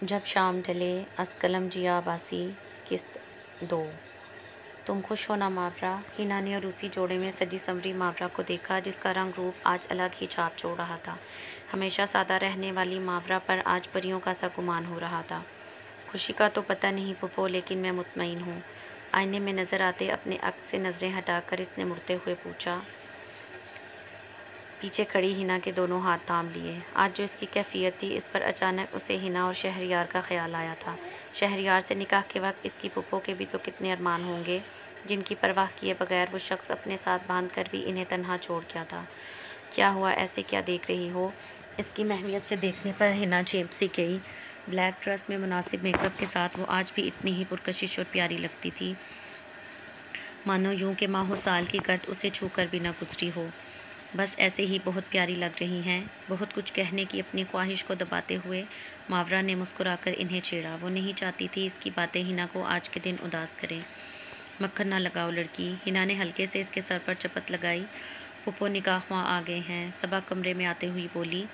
جب شام ڈھلے از قلم جیا باسی قسط دو۔ تم خوش ہو نا ماورا؟ ہینا نے روسی جوڑے میں سجی سنوری ماورا کو دیکھا جس کا رنگ روپ آج الگ ہی چھاپ چھوڑ رہا تھا۔ ہمیشہ سادہ رہنے والی ماورا پر آج پریوں کا سا گمان ہو رہا تھا۔ خوشی کا تو پتہ نہیں پھپھو، لیکن میں مطمئن ہوں۔ آئینے میں نظر آتے اپنے عکس سے نظریں ہٹا کر اس نے مڑتے ہوئے پوچھا۔ پیچھے کھڑی ہینا کے دونوں ہاتھ تھام لیے۔ آج جو اس کی کیفیت تھی، اس پر اچانک اسے ہینا اور شہریار کا خیال آیا تھا۔ شہریار سے نکاح کے وقت اس کی پھپھو کے بھی تو کتنے ارمان ہوں گے، جن کی پرواہ کیے بغیر وہ شخص اپنے ساتھ باندھ کر بھی انہیں تنہا چھوڑ گیا تھا۔ کیا ہوا، ایسے کیا دیکھ رہی ہو؟ اس کی مہویت سے دیکھنے پر ہینا چیپ سی گئی۔ بلیک ڈریس میں مناسب میک اپ کے ساتھ وہ آج بھی اتنی ہی پرکشش اور پیاری لگتی تھی، مانو یوں کہ ماہوں سال کی گرد اسے چھو کر بھی نہ گزری ہو۔ بس ایسے ہی بہت پیاری لگ رہی ہیں۔ بہت کچھ کہنے کی اپنی خواہش کو دباتے ہوئے ماورا نے مسکرا کر انہیں چھیڑا۔ وہ نہیں چاہتی تھی اس کی باتیں ہینا کو آج کے دن اداس کریں۔ مکھن نہ لگاؤ لڑکی، ہینا نے ہلکے سے اس کے سر پر چپت لگائی۔ پھپھو نکاح خواں آ گئے ہیں، صبا کمرے میں آتے ہوئی بولی۔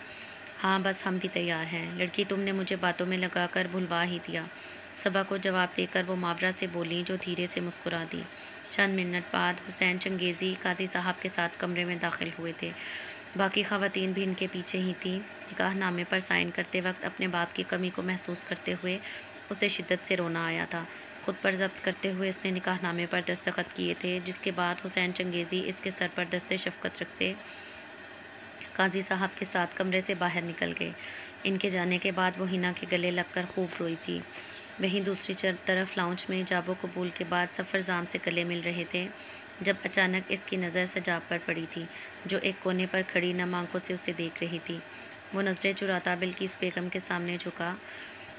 ہاں بس ہم بھی تیار ہیں لڑکی، تم نے مجھے باتوں میں لگا کر بھلوا ہی دیا، صبا کو جواب دے کر وہ ماورا سے بولی، جو دھیرے سے مسکرا دی۔ چند منٹ بعد حسین چنگیزی قاضی صاحب کے ساتھ کمرے میں داخل ہوئے تھے۔ باقی خواتین بھی ان کے پیچھے ہی تھیں۔ نکاح نامے پر سائن کرتے وقت اپنے باپ کی کمی کو محسوس کرتے ہوئے اسے شدت سے رونا آیا تھا۔ خود پر ضبط کرتے ہوئے اس نے نکاح نامے پر دستخط کیے تھے، جس کے بعد حسین چنگیزی اس کے سر پر دست شفقت رکھتے قاضی صاحب کے ساتھ کمرے سے باہر نکل گئے۔ ان کے جانے کے بعد وہ ہینا کے گلے لگ کر خوب روئی تھی۔ وہیں دوسری طرف لاؤنج میں جاب و قبول کے بعد سفر جام سے گلے مل رہے تھے، جب اچانک اس کی نظر سجاب پر پڑی تھی، جو ایک کونے پر کھڑی نم آنکھوں سے اسے دیکھ رہی تھی۔ وہ نظریں چراتا بلقیس بیگم کے سامنے جھکا۔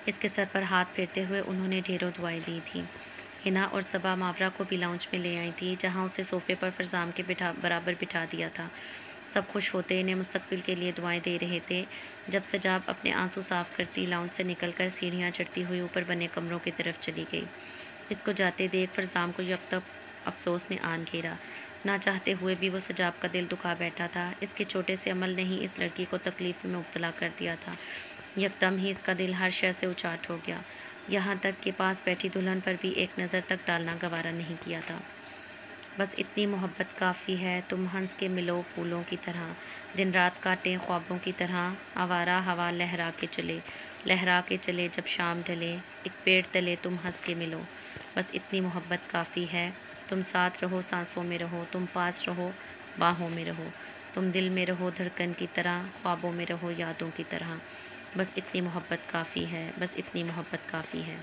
اس کے سر پر ہاتھ پھیرتے ہوئے انہوں نے ڈھیروں دعائیں دی تھیں۔ ہینا اور صبا ماورا کو بھی لاؤنج میں لے آئی تھی، جہاں اسے صوفے پر فرزام کے برابر بٹھا دیا تھا۔ سب خوش ہوتے انہیں مستقبل کے لیے دعائیں دے رہے تھے، جب سجاب اپنے آنسو صاف کرتی لاؤنج سے نکل کر سیڑھیاں چڑھتی ہوئی اوپر بنے کمروں کی طرف چلی گئی۔ اس کو جاتے دیکھ فرزام کو یکدم افسوس نے آن گھیرا۔ نہ چاہتے ہوئے بھی وہ سجاب کا دل دکھا بیٹھا تھا۔ اس کے چھوٹے سے عمل نے ہی اس لڑکی کو تکلیف میں مبتلا کر دیا تھا۔ یکدم ہی اس کا دل ہر شے سے اچاٹ ہو گیا، یہاں تک کہ پاس بیٹھی دلہن پر بھی ایک نظر تک ڈالنا گوارا نہیں کیا تھا۔ بس اتنی محبت کافی ہے، تم ہنس کے ملو پھولوں کی طرح، دن رات کاٹیں خوابوں کی طرح، آوارہ ہوا لہرا کے چلے جب شام ڈھلے، ایک پیڑ تلے تم ہنس کے ملو۔ بس اتنی محبت کافی ہے، تم ساتھ رہو سانسوں میں رہو، تم پاس رہو باہوں میں رہو، تم دل میں رہو دھڑکن کی طرح، خوابوں میں رہو یادوں کی طرح۔ بس اتنی محبت کافی ہے، بس اتنی محبت کافی ہے۔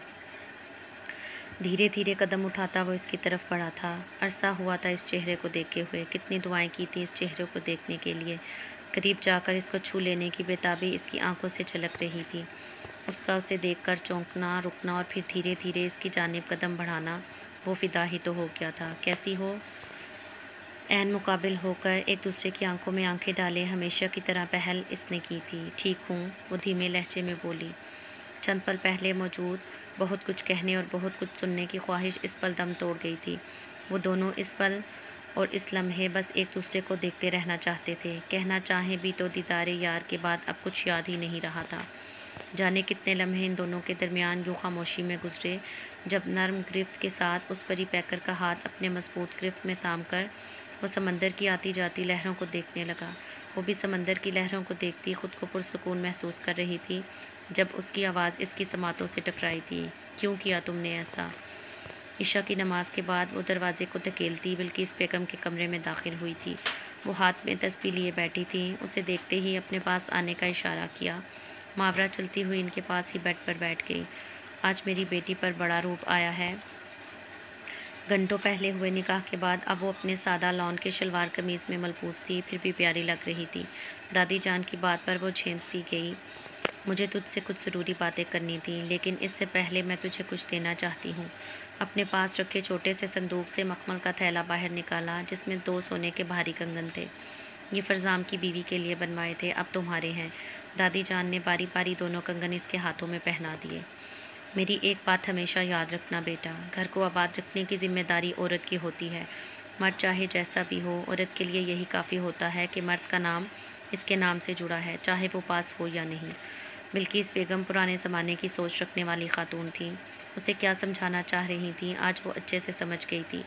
دھیرے دھیرے قدم اٹھاتا وہ اس کی طرف بڑھا تھا۔ عرصہ ہوا تھا اس چہرے کو دیکھے ہوئے، کتنی دعائیں کی تھیں اس چہرے کو دیکھنے کے لیے۔ قریب جا کر اس کو چھو لینے کی بےتابی اس کی آنکھوں سے جھلک رہی تھی۔ اس کا اسے دیکھ کر چونکنا، رکنا اور پھر دھیرے دھیرے اس کی جانب قدم بڑھانا، وہ فدا ہی تو ہو گیا تھا۔ کیسی ہو؟ عین مقابل ہو کر ایک دوسرے کی آنکھوں میں آنکھیں ڈالے ہمیشہ کی طرح پہل اس نے کی تھی۔ ٹھیک ہوں، وہ دھیمے لہجے میں بولی۔ چند پل پہلے موجود بہت کچھ کہنے اور بہت کچھ سننے کی خواہش اس پل دم توڑ گئی تھی۔ وہ دونوں اس پل اور اس لمحے بس ایک دوسرے کو دیکھتے رہنا چاہتے تھے۔ کہنا چاہیں بھی تو دیدار یار کے بعد اب کچھ یاد ہی نہیں رہا تھا۔ جانے کتنے لمحے ان دونوں کے درمیان یوں خاموشی میں گزرے، جب نرم گرفت کے ساتھ اس پری پیکر کا ہاتھ اپنے مضبوط گرفت میں تھام کر وہ سمندر کی آتی جاتی لہروں کو دیکھنے لگا۔ وہ بھی سمندر کی لہروں کو دیکھتی خود کو پرسکون محسوس کر رہی تھی، جب اس کی آواز اس کی سماعتوں سے ٹکرائی تھی۔ کیوں کیا تم نے ایسا؟ عشاء کی نماز کے بعد وہ دروازے کو دھکیلتی بلقیس بیگم کے کمرے میں داخل ہوئی تھی۔ وہ ہاتھ میں تسبیح لیے بیٹھی تھی، اسے دیکھتے ہی اپنے پاس آنے کا اشارہ کیا۔ ماورا چلتی ہوئی ان کے پاس ہی بیڈ پر بیٹھ گئی۔ آج میری بیٹی پر بڑا روپ آیا ہے۔ گھنٹوں پہلے ہوئے نکاح کے بعد اب وہ اپنے سادہ لون کے شلوار قمیض میں ملبوس تھی، پھر بھی پیاری لگ رہی تھی۔ دادی جان کی بات پر وہ جھیپ سی گئی۔ مجھے تجھ سے کچھ ضروری باتیں کرنی تھیں، لیکن اس سے پہلے میں تجھے کچھ دینا چاہتی ہوں۔ اپنے پاس رکھے چھوٹے سے صندوق سے مخمل کا تھیلا باہر نکالا، جس میں 2 سونے کے بھاری کنگن تھے۔ یہ فرزام کی بیوی کے لیے بنوائے تھے، اب تمہارے ہیں۔ دادی جان نے باری باری دونوں کنگن اس کے ہاتھوں میں پہنا دیے۔ میری ایک بات ہمیشہ یاد رکھنا بیٹا، گھر کو آباد رکھنے کی ذمہ داری عورت کی ہوتی ہے۔ مرد چاہے جیسا بھی ہو، عورت کے لیے یہی کافی ہوتا ہے کہ مرد کا نام اس کے نام سے جڑا ہے، چاہے وہ پاس ہو یا نہیں۔ بلقیس بیگم پرانے زمانے کی سوچ رکھنے والی خاتون تھیں۔ اسے کیا سمجھانا چاہ رہی تھیں آج وہ اچھے سے سمجھ گئی تھی۔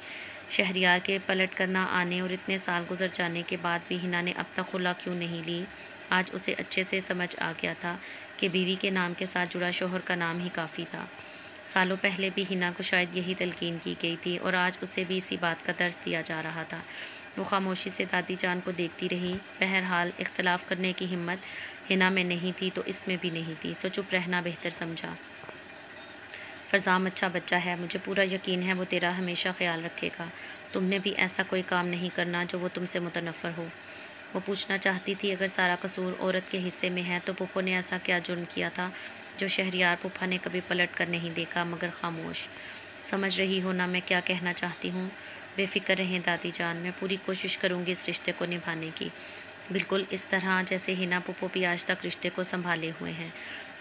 شہریار کے پلٹ کر نہ آنے اور اتنے سال گزر جانے کے بعد بھی ہنا نے اب تک خلا کیوں نہیں لی، آج اسے اچھے سے سمجھ آ گیا تھا کہ بیوی کے نام کے ساتھ جڑا شوہر کا نام ہی کافی تھا۔ سالوں پہلے بھی ہنا کو شاید یہی تلقین کی گئی تھی اور آج اسے بھی اسی بات کا درس دیا جا رہا تھا۔ وہ خاموشی سے دادی جان کو دیکھتی رہی۔ بہرحال اختلاف کرنے کی ہمت ہنا میں نہیں تھی تو اس میں بھی نہیں تھی، سو چپ رہنا بہتر سمجھا۔ فرزام اچھا بچہ ہے، مجھے پورا یقین ہے وہ تیرا ہمیشہ خیال رکھے گا۔ تم نے بھی ایسا کوئی کام نہیں کرنا جو وہ تم سے متنفر ہو۔ وہ پوچھنا چاہتی تھی اگر سارا قصور عورت کے حصے میں ہے تو پھپھو نے ایسا کیا جرم کیا تھا جو شہریار پھپھا نے کبھی پلٹ کر نہیں دیکھا مگر خاموش۔ سمجھ رہی ہو نا میں کیا کہنا چاہتی ہوں؟ بے فکر رہیں دادی جان، میں پوری کوشش کروں گی اس رشتے کو نبھانے کی، بالکل اس طرح جیسے ہنا پھپھو بھی آج تک رشتے کو سنبھالے ہوئے ہیں۔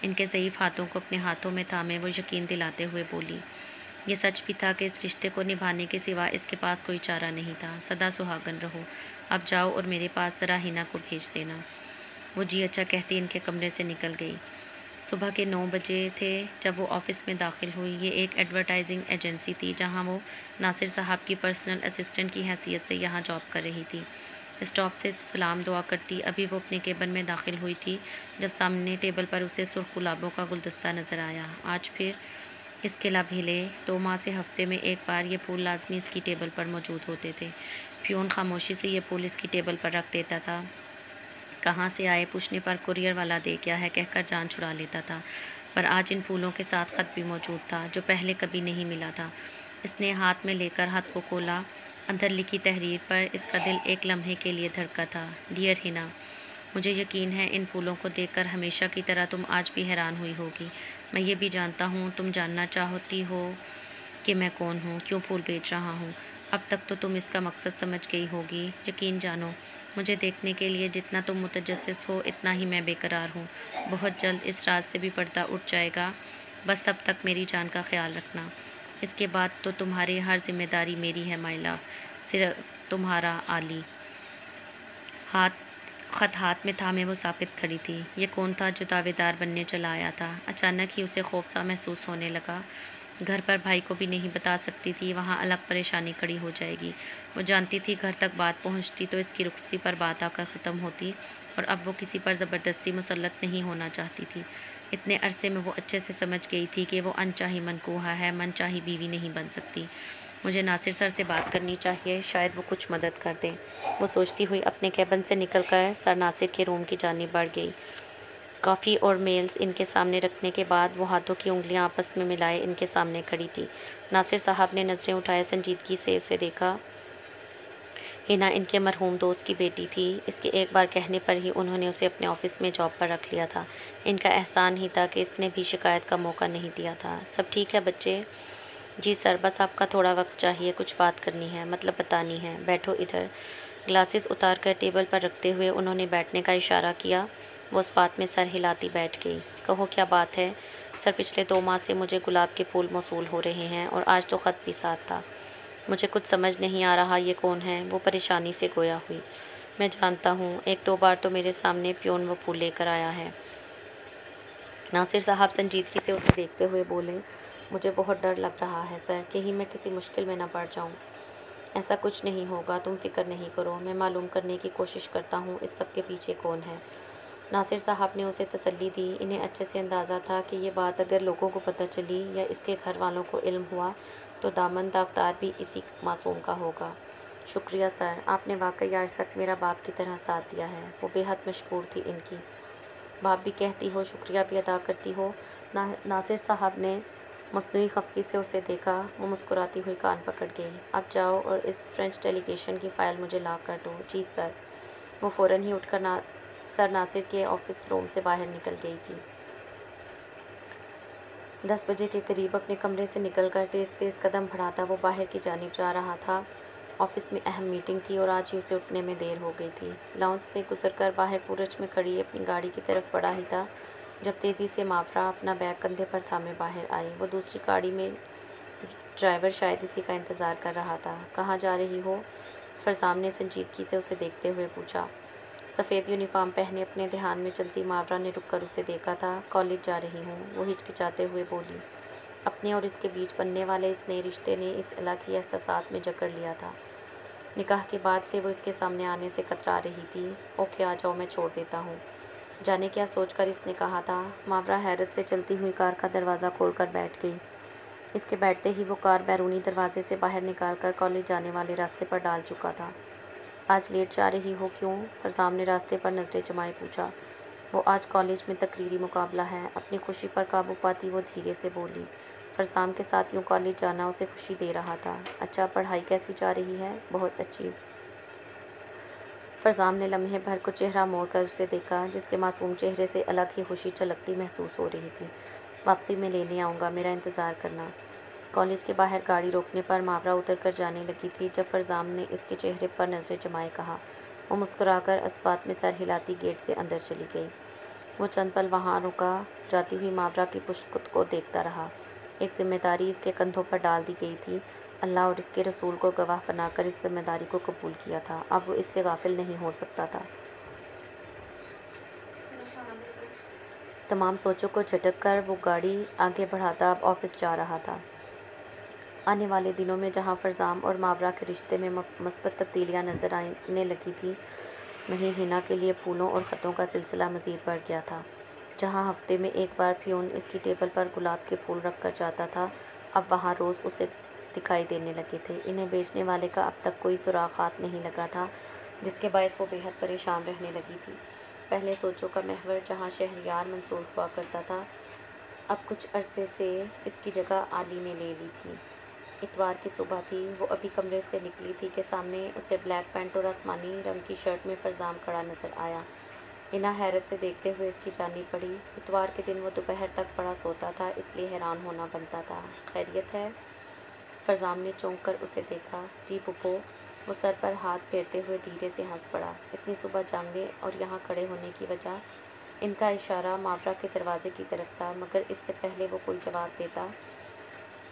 ان کے ضعیف ہاتھوں کو اپنے ہاتھوں میں تھامے وہ یقین دلاتے ہوئے بولی۔ یہ سچ بھی تھا کہ اس رشتے کو نبھانے کے سوا اس کے پاس کوئی چارہ نہیں تھا۔ سدا سہاگن رہو، اب جاؤ اور میرے پاس ذرا ہنا کو بھیج دینا۔ وہ جی اچھا کہتی ان کے کمرے سے نکل گئی۔ صبح کے 9 بجے تھے جب وہ آفس میں داخل ہوئی۔ یہ ایک ایڈورٹائزنگ ایجنسی تھی جہاں وہ ناصر صاحب کی پرسنل اسسٹنٹ کی حیثیت سے یہاں جاب کر رہی تھی۔ اسٹاف سے سلام دعا کرتی ابھی وہ اپنے کیبن میں داخل ہوئی تھی جب سامنے ٹیبل پر اسے سرخ گلابوں کا گلدستہ نظر آیا۔ آج پھر اس کے لبھیلے 2 ماہ سے ہفتے میں ایک بار یہ پھول لازمی اس کی ٹیبل پر موجود ہوتے تھے۔ پیون خاموشی سے یہ پھول اس کی ٹیبل پر رکھ دیتا تھا۔ کہاں سے آئے پوچھنے پر کوریئر والا دے گیا ہے کہہ کر جان چھڑا لیتا تھا، پر آج ان پھولوں کے ساتھ خط بھی موجود تھا جو پہلے کبھی نہیں ملا تھا۔ اس نے ہاتھ میں لے کر خط کو کھولا۔ اندر لکھی تحریر پر اس کا دل ایک لمحے کے لیے دھڑکا تھا۔ ڈیئر ہنا، مجھے یقین ہے ان پھولوں کو دیکھ کر ہمیشہ کی طرح تم آج بھی حیران ہوئی ہوگی۔ میں یہ بھی جانتا ہوں تم جاننا چاہتی ہو کہ میں کون ہوں، کیوں پھول بیچ رہا ہوں۔ اب تک تو تم اس کا مقصد سمجھ گئی ہوگی۔ یقین جانو، مجھے دیکھنے کے لیے جتنا تم متجسس ہو اتنا ہی میں بے قرار ہوں۔ بہت جلد اس راز سے بھی پردہ اٹھ جائے گا، بس تب تک میری جان کا خیال رکھنا۔ اس کے بعد تو تمہاری ہر ذمہ داری میری ہے مائی لو، صرف تمہارا عالی۔ خط ہاتھ میں تھامے وہ ساکت کھڑی تھی۔ یہ کون تھا جو دعوے دار بننے چلا آیا تھا؟ اچانک ہی اسے خوف سا محسوس ہونے لگا۔ گھر پر بھائی کو بھی نہیں بتا سکتی تھی، وہاں الگ پریشانی کھڑی ہو جائے گی۔ وہ جانتی تھی گھر تک بات پہنچتی تو اس کی رخصتی پر بات آ کر ختم ہوتی، اور اب وہ کسی پر زبردستی مسلط نہیں ہونا چاہتی تھی۔ اتنے عرصے میں وہ اچھے سے سمجھ گئی تھی کہ وہ انچاہی منکوحہ ہے، من چاہی بیوی نہیں بن سکتی۔ مجھے ناصر سر سے بات کرنی چاہیے، شاید وہ کچھ مدد کر دیں۔ وہ سوچتی ہوئی اپنے کیبن سے نکل کر سر ناصر کے روم کی جانب بڑھ گئی۔ کافی اور میلز ان کے سامنے رکھنے کے بعد وہ ہاتھوں کی انگلیاں آپس میں ملائے ان کے سامنے کھڑی تھی۔ ناصر صاحب نے نظریں اٹھائے سنجیدگی سے اسے دیکھا۔ ہنا ان کے مرحوم دوست کی بیٹی تھی، اس کے ایک بار کہنے پر ہی انہوں نے اسے اپنے آفس میں جاب پر رکھ لیا تھا۔ ان کا احسان ہی تھا کہ اس نے بھی شکایت کا موقع نہیں دیا تھا۔ سب ٹھیک ہے بچے؟ جی سر، بس آپ کا تھوڑا وقت چاہیے، کچھ بات کرنی ہے، مطلب بتانی ہے۔ بیٹھو ادھر۔ گلاسز اتار کر ٹیبل پر رکھتے ہوئے انہوں نے بیٹھنے کا اشارہ کیا۔ وہ اس بات میں سر ہلاتی بیٹھ گئی۔ کہو کیا بات ہے؟ سر پچھلے 2 ماہ سے مجھے گلاب کے پھول موصول ہو رہے ہیں اور آج تو خط بھی ساتھ تھا۔ مجھے کچھ سمجھ نہیں آ رہا یہ کون ہے؟ وہ پریشانی سے گویا ہوئی۔ میں جانتا ہوں، 1-2 بار تو میرے سامنے پیون وہ پھول لے کر آیا ہے۔ ناصر صاحب سنجیدگی سے اسے دیکھتے ہوئے بولے، مجھے بہت ڈر لگ رہا ہے سر، کہیں میں کسی مشکل میں نہ پڑ جاؤں۔ ایسا کچھ نہیں ہوگا، تم فکر نہیں کرو، میں معلوم کرنے کی کوشش کرتا ہوں اس سب کے پیچھے کون ہے۔ ناصر صاحب نے اسے تسلی دی۔ انہیں اچھے سے اندازہ تھا کہ یہ بات اگر لوگوں کو پتہ چلی یا اس کے گھر والوں کو علم ہوا تو دامن داغدار بھی اسی معصوم کا ہوگا۔ شکریہ سر، آپ نے واقعی آج تک میرا باپ کی طرح ساتھ دیا ہے۔ وہ بے حد مشکور تھی ان کی۔ باپ بھی کہتی ہو، شکریہ بھی ادا کرتی ہو؟ ناصر صاحب نے مصنوعی خفگی سے اسے دیکھا۔ وہ مسکراتی ہوئی کان پکڑ گئی۔ اب جاؤ اور اس فرینچ ڈیلیگیشن کی فائل مجھے لا کر دو۔ جی سر۔ وہ فوراً ہی اٹھ کر سر ناصر کے آفس روم سے باہر نکل گئی تھی۔ 10 بجے کے قریب اپنے کمرے سے نکل کر تیز تیز قدم بڑھاتا وہ باہر کی جانب جا رہا تھا۔ آفس میں اہم میٹنگ تھی اور آج ہی اسے اٹھنے میں دیر ہو گئی تھی۔ لاؤنج سے گزر کر باہر پورچ میں کھڑی اپنی گاڑی کی طرف بڑھا ہی تھا جب تیزی سے مافرا اپنا بیگ کندھے پر تھامے باہر آئی۔ وہ دوسری گاڑی میں ڈرائیور شاید اسی کا انتظار کر رہا تھا۔ کہاں جا رہی ہو؟ فرزام نے سنجیدگی سے اسے دیکھتے ہوئے پوچھا۔ سفید یونیفارم پہنے اپنے دھیان میں چلتی ماورا نے رک کر اسے دیکھا تھا۔ کالج جا رہی ہوں، وہ ہچکچاتے ہوئے بولی۔ اپنے اور اس کے بیچ بننے والے اس نئے رشتے نے اس الہی احساسات میں جکڑ لیا تھا۔ نکاح کے بعد سے وہ اس کے سامنے آنے سے کترا رہی تھی۔ اوکے آ جاؤ، میں چھوڑ دیتا ہوں۔ جانے کیا سوچ کر اس نے کہا تھا۔ ماورا حیرت سے چلتی ہوئی کار کا دروازہ کھول کر بیٹھ گئی۔ اس کے بیٹھتے ہی وہ کار بیرونی دروازے سے باہر نکال کر کالج جانے والے راستے پر ڈال چکا تھا۔ آج لیٹ جا رہی ہو کیوں؟ فرزام نے راستے پر نظریں جمائے پوچھا۔ وہ آج کالج میں تقریری مقابلہ ہے۔ اپنی خوشی پر قابو پاتی وہ دھیرے سے بولی۔ فرزام کے ساتھ یوں کالج جانا اسے خوشی دے رہا تھا۔ اچھا، پڑھائی کیسی جا رہی ہے؟ بہت اچھی۔ فرزام نے لمحے بھر کو چہرہ موڑ کر اسے دیکھا، جس کے معصوم چہرے سے الگ ہی خوشی چھلکتی محسوس ہو رہی تھی۔ واپسی میں لینے آؤں گا، میرا انتظار کرنا۔ کالج کے باہر گاڑی روکنے پر ماورا اتر کر جانے لگی تھی جب فرزام نے اس کے چہرے پر نظریں جمائے کہا۔ وہ مسکرا کر اسبات میں سر ہلاتی گیٹ سے اندر چلی گئی۔ وہ چند پل وہاں رکا، جاتی ہوئی ماورا کی پشت کو دیکھتا رہا۔ ایک ذمہ داری اس کے کندھوں پر ڈال دی گئی تھی۔ اللہ اور اس کے رسول کو گواہ بنا کر اس ذمہ داری کو قبول کیا تھا۔ اب وہ اس سے غافل نہیں ہو سکتا تھا۔ تمام سوچوں کو جھٹک کر وہ گاڑی آگے بڑھاتا اب آفس جا رہا تھا۔ آنے والے دنوں میں جہاں فرزام اور ماورا کے رشتے میں مثبت تبدیلیاں نظر آنے لگی تھیں، وہیں ہنا کے لیے پھولوں اور خطوں کا سلسلہ مزید بڑھ گیا تھا۔ جہاں ہفتے میں ایک بار پیون اس کی ٹیبل پر گلاب کے پھول رکھ کر جاتا تھا، اب وہاں روز اسے دکھائی دینے لگے تھے۔ انہیں بیچنے والے کا اب تک کوئی سراغ ہاتھ نہیں لگا تھا، جس کے باعث وہ بے حد پریشان رہنے لگی تھی۔ پہلے سوچوں کا محور جہاں شہریار منصور ہوا کرتا تھا، اب کچھ عرصے سے اس کی جگہ علی نے لے لی تھی۔ اتوار کی صبح تھی، وہ ابھی کمرے سے نکلی تھی کہ سامنے اسے بلیک پینٹ اور آسمانی رنگ کی شرٹ میں فرزام کھڑا نظر آیا۔ ہنا حیرت سے دیکھتے ہوئے اس کی جانب بڑھی۔ اتوار کے دن وہ دوپہر تک پڑا سوتا تھا، اس لیے حیران ہونا بنتا تھا۔ خیریت ہے؟ فرزام نے چونک کر اسے دیکھا۔ جی پھوپھو۔ وہ سر پر ہاتھ پھیرتے ہوئے دھیرے سے ہنس پڑا۔ اتنی صبح جاگنے اور یہاں کھڑے ہونے کی وجہ؟ ان کا اشارہ ماورا کے دروازے کی طرف تھا، مگر اس سے پہلے وہ کوئی جواب دیتا،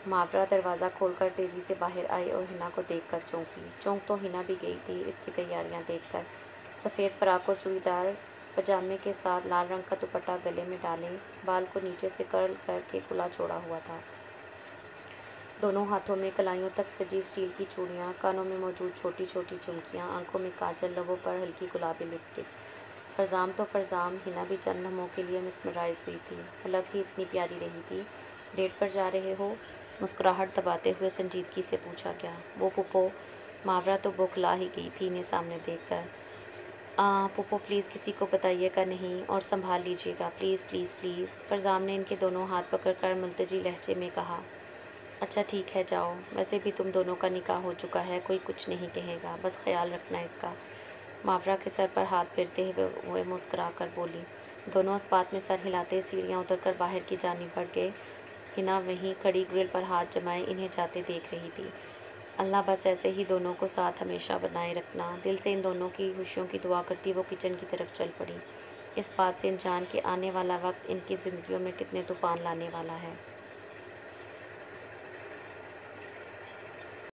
ماورا دروازہ کھول کر تیزی سے باہر آئی اور ہنا کو دیکھ کر چونکی۔ چونک تو ہنا بھی گئی تھی اس کی تیاریاں دیکھ کر۔ سفید فراق اور چوڑی دار پاجامے کے ساتھ لال رنگ کا دوپٹہ گلے میں ڈالے، بال کو نیچے سے کرل کر کے کھلا چھوڑا ہوا تھا۔ دونوں ہاتھوں میں کلائیوں تک سجی اسٹیل کی چوڑیاں، کانوں میں موجود چھوٹی چھوٹی جھمکیاں، آنکھوں میں کاجل، لبوں پر ہلکی گلابی لپسٹک۔ فرزام تو فرزام، ہنا بھی چند لمحوں کے لیے مسمرائز ہوئی تھی۔ الگ ہی اتنی پیاری رہی تھی۔ ڈیٹ پر جا رہے ہو؟ مسکراہٹ دباتے ہوئے سنجیدگی سے پوچھا۔ کیا؟ وہ پھوپھو۔ ماورا تو بوکھلا ہی گئی تھی انہیں سامنے دیکھ کر۔ پھوپھو پلیز کسی کو بتائیے گا نہیں، اور سنبھال لیجیے گا، پلیز پلیز پلیز۔ فرزام نے ان کے دونوں ہاتھ پکڑ کر ملتجی لہجے میں کہا۔ اچھا ٹھیک ہے، جاؤ، ویسے بھی تم دونوں کا نکاح ہو چکا ہے، کوئی کچھ نہیں کہے گا، بس خیال رکھنا اس کا۔ ماورا کے سر پر ہاتھ پھیرتے ہوئے مسکرا کر بولی۔ دونوں اسبات میں سر ہلاتے سیڑھیاں اتر کر باہر کی جانب بڑھ گئے۔ ہنا وہیں کھڑی گرل پر ہاتھ جمائے انہیں جاتے دیکھ رہی تھی۔ اللہ بس ایسے ہی دونوں کو ساتھ ہمیشہ بنائے رکھنا۔ دل سے ان دونوں کی خوشیوں کی دعا کرتی وہ کچن کی طرف چل پڑی، اس بات سے انجان کہ آنے والا وقت ان کی زندگیوں میں کتنے طوفان لانے والا ہے۔